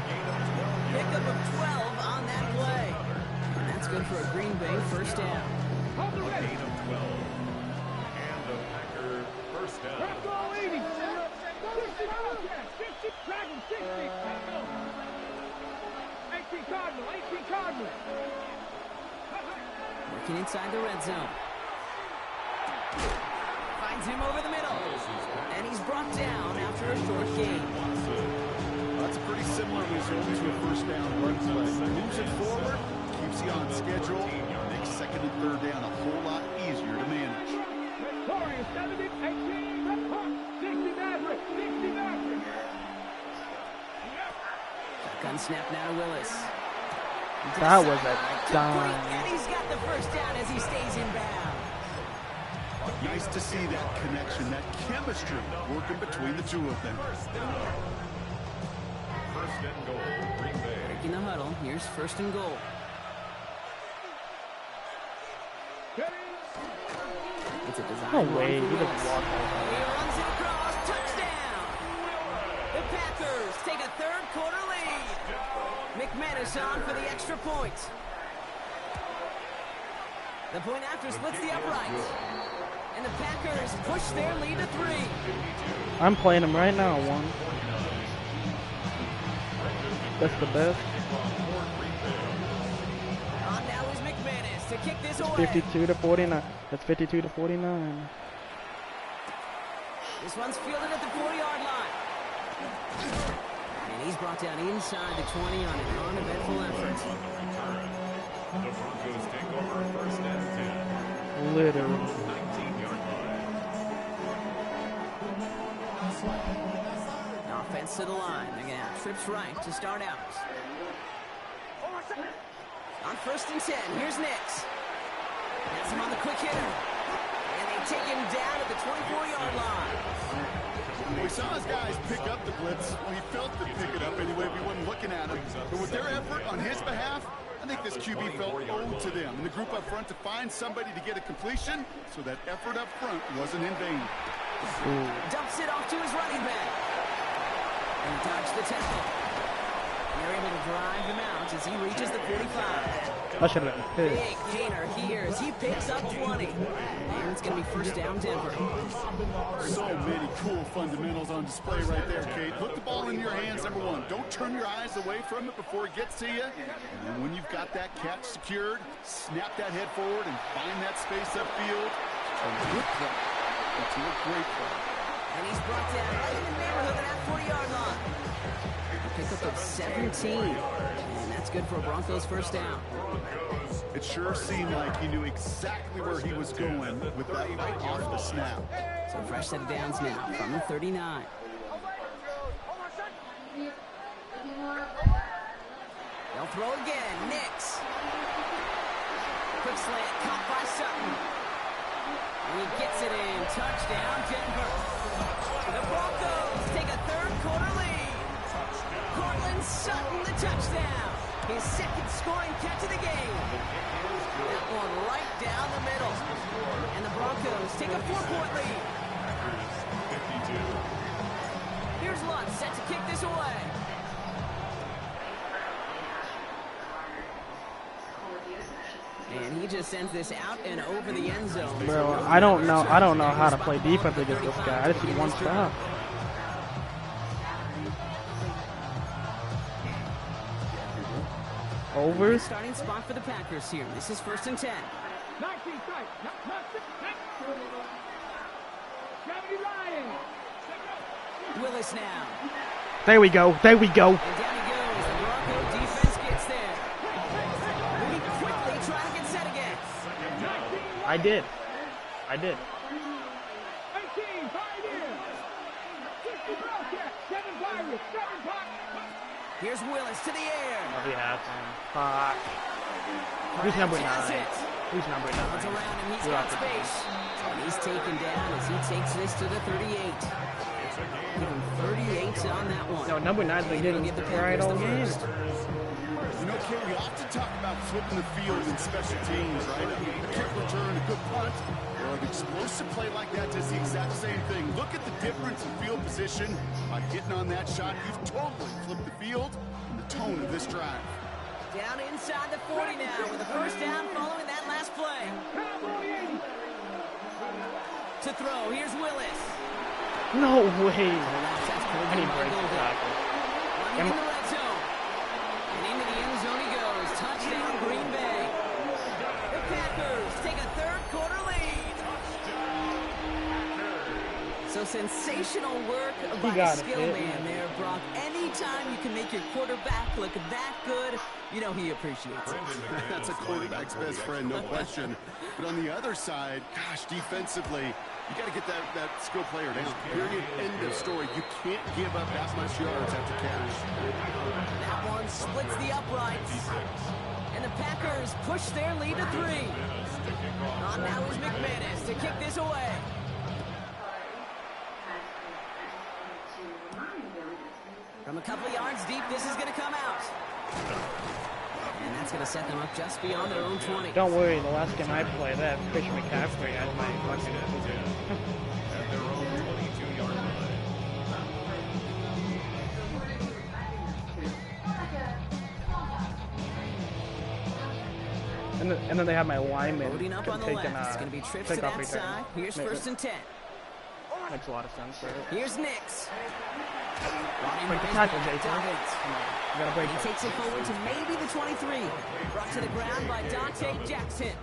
Pickup of 12 on that play. And that's good for a Green Bay first down. A gain of 12. And the Packer first down. Bronco 80. 60 Bobcats. 60 Dragons. 60. 18 Cardinal. 18 Cardinal. Working inside the red zone. Finds him over the middle. And he's brought down after a short gain. That's a pretty similar result to a first down run play. Moves it forward, keeps you on schedule, makes 2nd and 3rd down a whole lot easier to manage. Victorious 70. 18. 60 Maverick. 60 Maverick. Gun snap now to Willis. That was a Complete, dime. and he's got the first down as he stays in bounds. Nice to see that connection, that chemistry working between the two of them. First and goal. Green Bay. Breaking the huddle. Here's 1st and goal. It's a design No run way. for He Willis. doesn't walk He runs it across. Touchdown. The Packers take a 3rd quarter lead. McManus on for the extra point. The point after splits the uprights. And the Packers push their lead to 3. I'm playing him right now, one. That's the best. On now is McManus to kick this away. 52 to 49. That's 52 to 49. This one's fielded at the 40-yard line. And he's brought down inside the 20 on an uneventful effort. The Broncos take over first and 10. Literally. 19-yard line. Offense to the line. They're going to have trips right to start out. On 1st and 10, here's Nix. That's him on the quick hitter. And they take him down at the 24-yard line. We saw his guys pick up the blitz. Well, he felt them pick it up anyway, we wasn't looking at him. But with their effort on his behalf, I think this QB felt owed to them. And the group up front to find somebody to get a completion, so that effort up front wasn't in vain. Dumps it off to his running back. And dodged the tackle. They're able to drive him out as he reaches the 45. That should have been Big pissed. gainer here as he picks up 20. And it's going to be first down Denver. So many cool fundamentals on display right there, Kate. Put the ball in your hands, number one. Don't turn your eyes away from it before it gets to you. And then when you've got that catch secured, snap that head forward and find that space upfield. A good play into a great play. And he's brought down right in the neighborhood of that 40-yard line. A pickup of 17. And that's good for a Broncos first down. It sure seemed like he knew exactly where he was going with that right off the snap. So fresh set of downs now from the 39. They'll throw again. Nix. Quick slant caught by Sutton. And he gets it in. Touchdown, Denver. The Broncos take a third-quarter lead. Cortland Sutton, the touchdown. His second scoring catch of the game. That one right down the middle. And the Broncos take a 4-point lead. Here's Lutz set to kick this away. And he just sends this out and over the end zone. Bro, I don't know how to play defense against this guy. I just see one stop. Over. Starting spot for the Packers here. This is 1st and 10. 19 strike. Willis now. There we go. There we go. And down he goes. The Bronco defense gets there. Moving quickly, trying to get set again. I did. 18, 5 in. 60 Broncos, 7 Pirates, 7 Pirates. Here's Willis to the air. Oh, we have him. Fuck. Who's number 9? Who's number 9? Runs around him. He's got space. And he's taken down as he takes this to the 38. Even 38 on that one. No, number 9's been getting right all game. You know, Kate, we often talk about flipping the field in special teams, right? I mean, a kick return, a good punt, or an explosive play like that does the exact same thing. Look at the difference in field position. By hitting on that shot, you've totally flipped the field and the tone of this drive. Down inside the 40 now with a first down following that last play. To throw, here's Willis. No way. I need breaks to tackle. Running in the red zone. And into the end zone he goes. Touchdown, Green Bay. The Packers take a third-quarter lead. So sensational work by the skill man there, Brock. Anytime you can make your quarterback look that good, you know he appreciates it. That's a quarterback's best friend, no question. But on the other side, gosh, defensively, you got to get that skill player down. Period. End of story. You can't give up that much yards after catch. That one splits the uprights. And the Packers push their lead to 3. On now is McManus to kick this away. From a couple yards deep, this is going to come out. And that's going to set them up just beyond their own 20. Don't worry, the last game I played, that Fish McCaffrey had my fucking... At their own 22-yard line. And then they have my lineman Loading up on the taking left. It's going to be trips to kickoff that return. side. Here's 1st and 10. Makes a lot of sense, right? Here's Nix. Break the tackle, Jason. Come on. You gotta break He it. takes it forward to maybe the 23. Brought to the ground by Dante Jackson.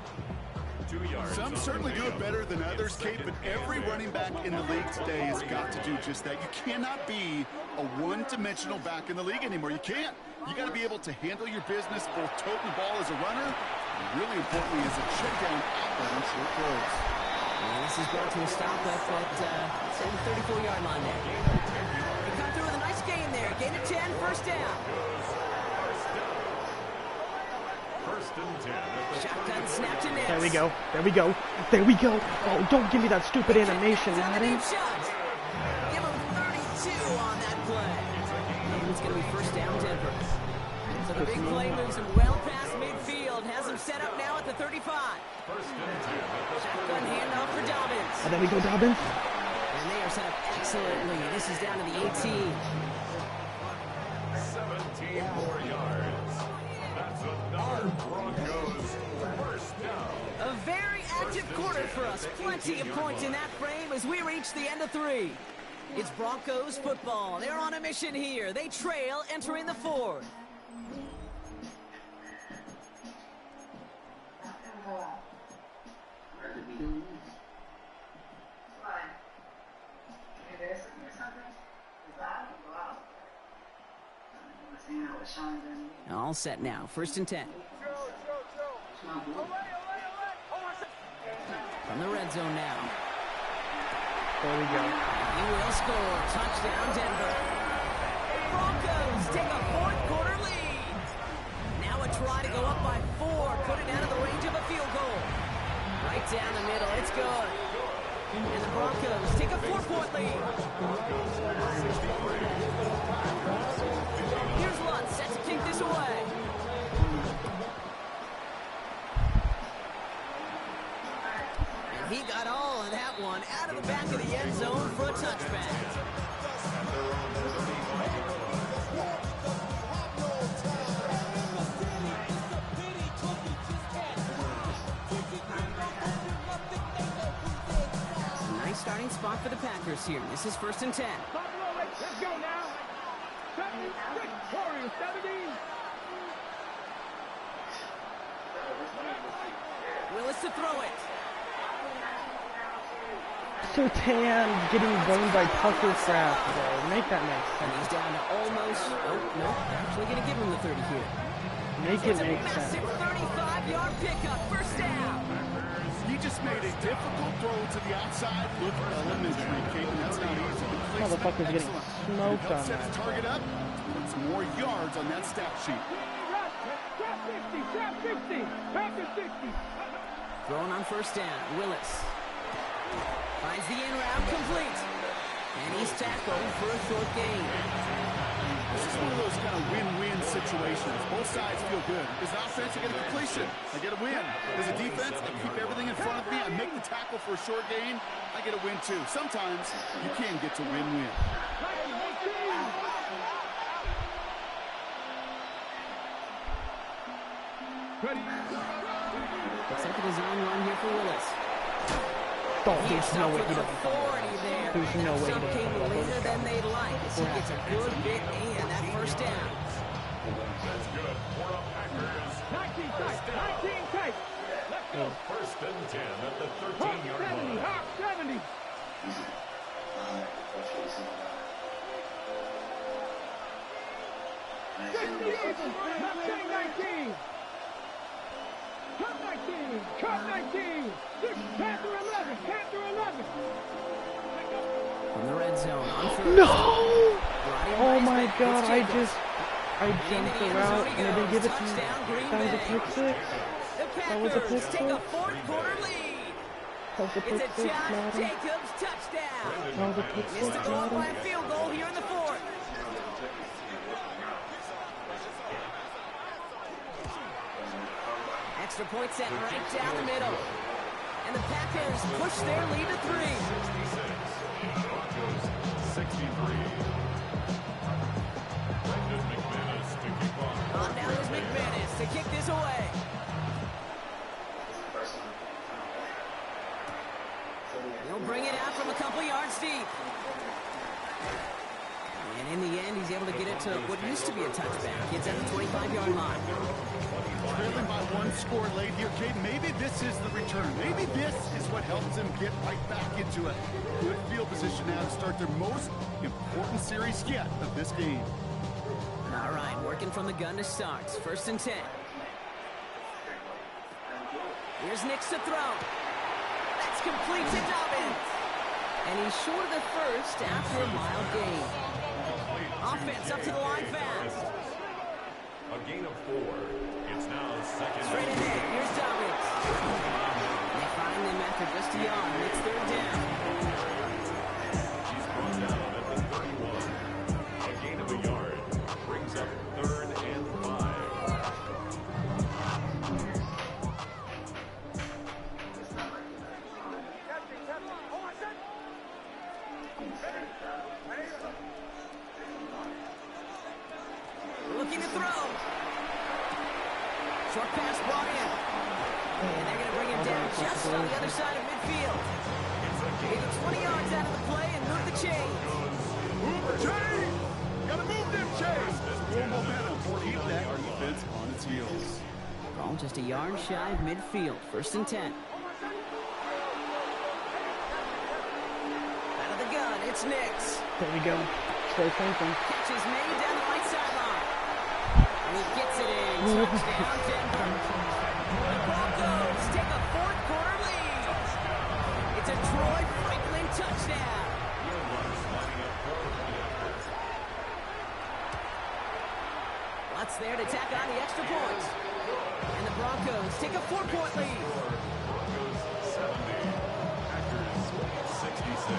2 yards. Some certainly do it better than others, Kate, but every running back in the league today has got to do just that. You cannot be a one-dimensional back in the league anymore. You can't. You got to be able to handle your business, both toting the ball as a runner, and really importantly as a check down outlet on short throws. And this is brought to a stop up at say the 34-yard line there. They come through with a nice gain there. Gain of 10, first down. First and 10. Shotgun snap to Nix. There we go. There we go. There we go. Oh, don't give me that stupid animation, Down the Madden. deep shot. Give him So the big play moves him well past midfield. Has him set up now at the 35. Shotgun handoff for Dobbins. And then we go Dobbins. And they are set up excellently. This is down to the 18. 17 more yards. That's another Broncos first down. A very active quarter for us. Plenty of points in that frame as we reach the end of 3. It's Broncos football. They're on a mission here. They trail entering the 4th. All set now. 1st and 10. From the red zone now. There we go. He will score. Touchdown, Denver. Broncos take a 4th quarter lead. Now a try to go up by 4. Put it out of the range of a field goal. Right down the middle. It's good. And the Broncos take a 4-point lead. Here's Lutz set to kick this away. And he got all of that one out of the back of the end zone for a touchback. Nice starting spot for the Packers here. This is 1st and 10. Buffalo, let's go now. 76, Warriors 17. Willis to throw it. Sertan getting boned by Tucker Craft, bro. Make that make And sense. he's down to almost... Oh, no. They're actually going to give him the 30 here. Make it It's a make sense. massive 35-yard pickup. 1st down. He just made a difficult throw to the outside. Look elementary, Caden. That's not easy. The placement, Motherfucker's getting excellent. smoked Help on set his that. target up. Put some more yards on that stat sheet. Trap 50, trap 50, Packers 60. Throwing on 1st down. Willis. Finds the in route complete. And he's tackled for a short gain. This is one of those kind of win-win situations. Both sides feel good. As an offense, I get a completion. I get a win. As a defense, I keep everything in front of me. I make the tackle for a short gain. I get a win, too. Sometimes you can get to win-win. Looks like a design run here for Willis. Oh, He there's no way he with doesn't. authority there. There's no way he Some doesn't. came later than they'd like. As he gets a good bit in that 1st down. That's good. For the Packers. 19 tight, 19 tight. Let's go. 1st and 10 at the Hawk 13-yard 70, line. Hawk 70. 68, Hawk 19. Cut 19, cut 19. Panther 11, Panther 11. From the red zone on 1st. No! Brought in Oh by my Smith. god, It's I Jacobs. jumped the route and they didn't give it to me. Touchdown, Green That was a Bay. pick six. The That was a pick Packers take a six. 4th quarter lead. That was a It's pick a six, Josh madam. Jacobs touchdown. That was a pick Missed six, to go up by a madam. field goal here in the 4th. Extra point set right down the middle. And the Packers push their lead to 3. 63. Brendan McManus to kick off. On down is McManus to kick this away. He'll bring it out from a couple yards deep. And in the end, he's able to get it to what used to be a touchback. It's at the 25-yard line. Trailing by 1 score late here, Caden. Maybe this is the return. Maybe this is what helps them get right back into a good field position now to start their most important series yet of this game. All right, working from the gun to start. 1st and 10. Here's Nix to throw. That's complete to Dobbins. And he's short of the 1st after a mild gain. Offense up to the line fast. A gain of 4. It's now 2nd. Straight ahead. Here's Dobbins. They find them after just a yard. It's 3rd down. He's brought down at the 31. A gain of a yard. Brings up 3rd and 5. looking to throw. Short pass brought in. And they're going to bring him down just on the other side of midfield. Maybe 20 yards out of the play and move the chains. Move the chains! Gotta move them chains! More momentum. Keep that defense on its heels. Ball just a yard shy of midfield. 1st and 10. Out of the gun, it's Nix. There we go. Stay thinking. Catch is made down the right sideline. And he gets it in. Touchdown, Denver. The Broncos take a 4th quarter lead. It's a Troy Franklin touchdown. Watts there to tack on the extra points. And the Broncos take a 4-point lead. Broncos 70, Packers 66.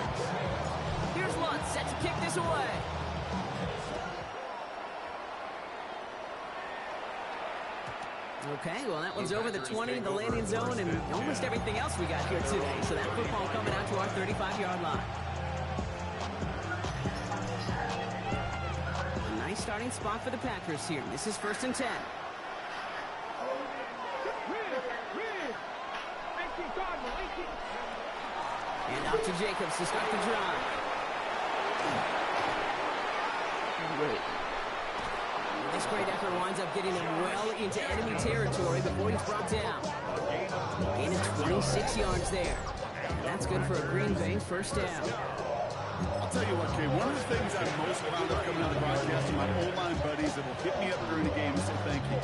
Here's Lutz set to kick this away. Okay, well, that one's over the 20, the landing zone, and almost everything else we got here today. So that football coming out to our 35-yard line. A nice starting spot for the Packers here. This is 1st and 10. And out to Jacobs to start the drive. This great effort winds up getting him well into enemy territory before he's brought down. Gain of 26 yards there. And that's good for a Green Bay 1st down. I'll tell you what, Kay, one of the things I'm most proud of coming out of the broadcast to my O-line buddies that will hit me up during the game and say thank you.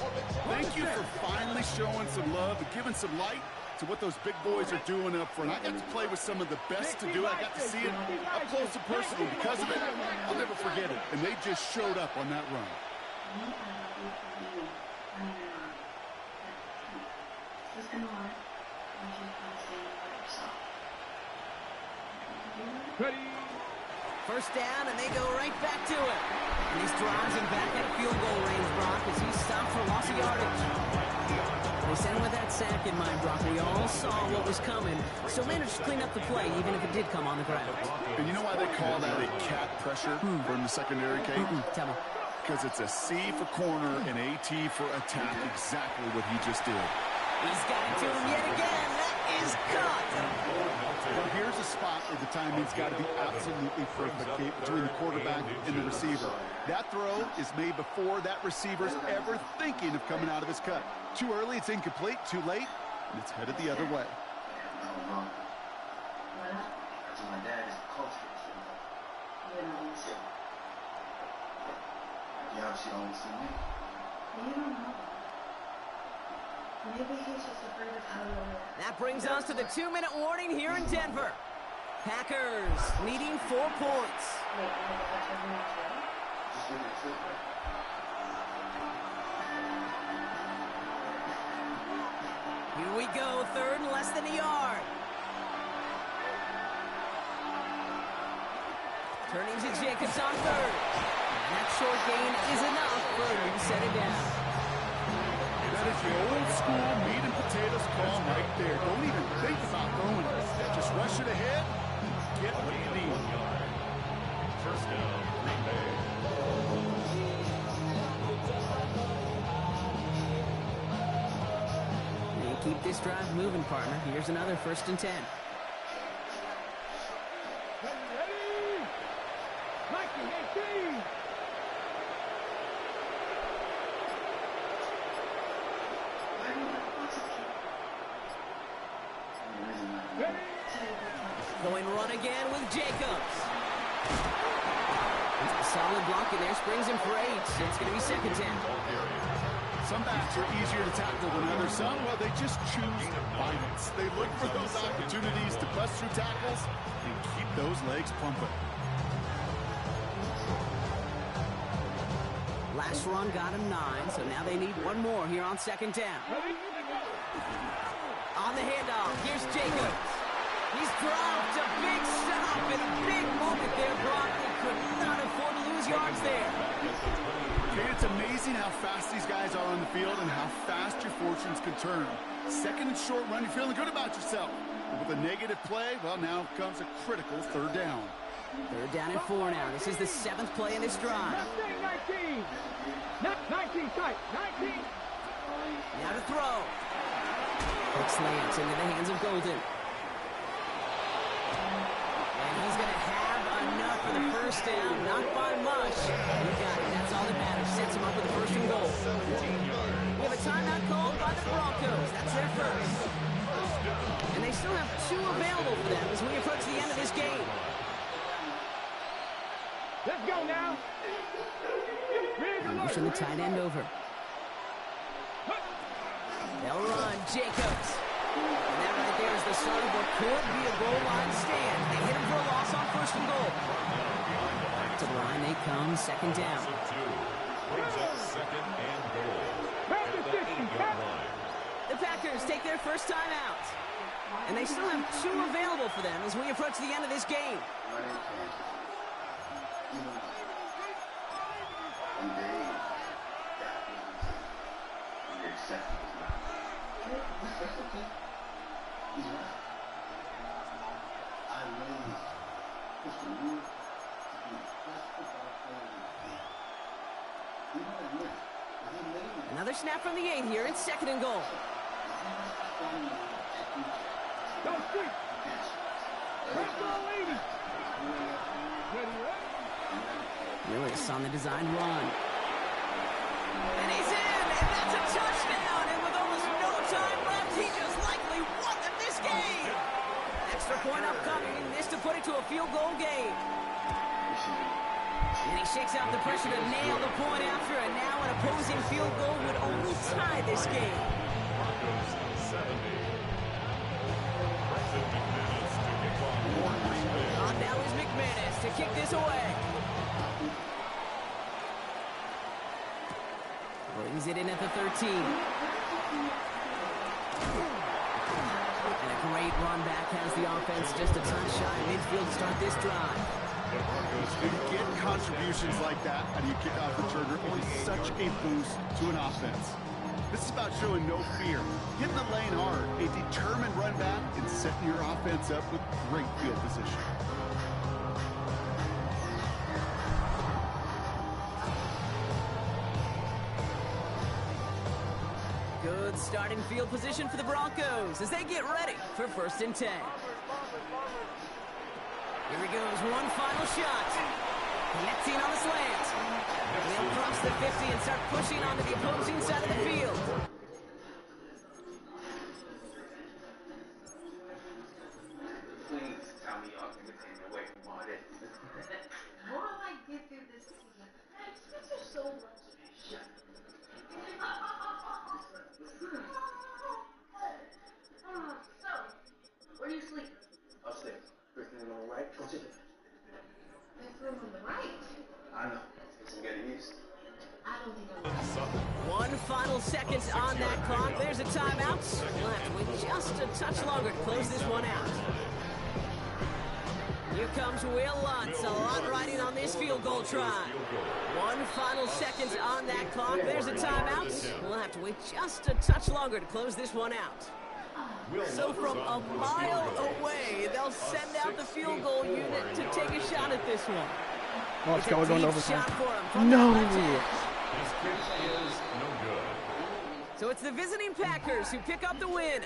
Thank you for finally showing some love and giving some light to what those big boys are doing up front. I got to play with some of the best to do it. I got to see it up close and personal. Because of it, I'll never forget it. And they just showed up on that run. Ready. 1st down, and they go right back to it. And he's driving back at field goal range, Brock, as he stopped for loss of yardage. They sent him with that sack in mind, Brock. We all saw what was coming. Still managed to clean up the play, even if it did come on the ground. And you know why they call that a cat pressure from the secondary, Kate? Tell me. Because it's a C for corner and a T for attack, exactly what he just did. He's got it to him yet again. That is caught. Well, here's a spot where the timing's got to be absolutely perfect, Kate, between the quarterback and the receiver. That throw is made before that receiver's ever thinking of coming out of his cut. Too early, it's incomplete. Too late, and it's headed the other way. That brings us to the 2-minute warning here in Denver. Packers needing 4 points. Here we go, 3rd and less than a yard. Turning to Jacobs on 3rd. That short gain is enough for him to set it down. That is the old school meat and potatoes call right there. Don't even think about throwing it. Just rush it ahead and get what you need. 1st down, Green Bay. And keep this drive moving, partner. Here's another 1st and 10. Ready. Mikey, 18. Going run again with Jacobs. A solid block in there, springs him for 8. It's going to be 2nd down. Some backs are easier to tackle than others. Some, well, they just choose violence. They look for those opportunities to bust through tackles and keep those legs pumping. Last run got him 9, so now they need one more here on 2nd down. On the handoff, here's Jacobs. He's dropped a big stop and a big moment there, Brock. They could not afford to lose yards there. Okay, it's amazing how fast these guys are on the field and how fast your fortunes can turn. 2nd and short run, you're feeling good about yourself. But with a negative play, well, now comes a critical 3rd down. Third down and 4 now. This is the 7th play in this drive. 19. 19 tight. 19. Now to throw. Quick slants into the hands of Golden. And he's going to have enough for the first down. Not by much. You got it. That's all that matters. Sets him up with the 1st and goal. We have a timeout called by the Broncos. That's their first. And they still have 2 available for them as we approach the end of this game. Let's go now. Pushing the tight end over. They'll run. Jacobs. And that right there is the start of what could be a goal line stand. They hit him for a loss on 1st and goal. To the line they come, 2nd down. Brings up 2nd and goal. The Packers take their first time out. And they still have 2 available for them as we approach the end of this game. Another snap from the 8 here. It's 2nd and goal. Go street. Press all 80. Lewis on the design run. And he's in, and that's a touchdown. And with almost no time left, he just likely won them this game. Extra point upcoming, and this to put it to a field goal game. And he shakes out the pressure to nail the point after, and now an opposing field goal would only tie this game. Broncos 70. 50 minutes to kick off. On now is McManus to kick this away. Brings it in at the 13. And a great run back has the offense just a touch shy of midfield to start this drive. When you get contributions like that out of your kickoff returner, it is such a boost to an offense. This is about showing no fear, hitting the lane hard, a determined run back, and setting your offense up with great field position. Good starting field position for the Broncos as they get ready for 1st and 10. Here he goes, one final shot. Connecting on the slant. They'll cross the 50 and start pushing onto the opposing side of the field. Please tell me y'all can get away from all this. How do I get through this? This is so much. Shut So, where do you sleep? Upstairs. First thing on the right, go to the bathroom on the right. I know. It's getting used. I don't think I'm One final second on that clock. There's a timeout. Left with just a touch longer to close this one out. Here comes Will Lutz. A lot riding on this field goal try. One final second on that clock. There's a timeout. We'll have to wait just a touch longer to close this one out. So from a mile away, they'll send out the field goal unit to take a shot at this one. Oh, it's going deep overtime. shot for him from No. that left edge. His kick is no good. So it's the visiting Packers who pick up the win.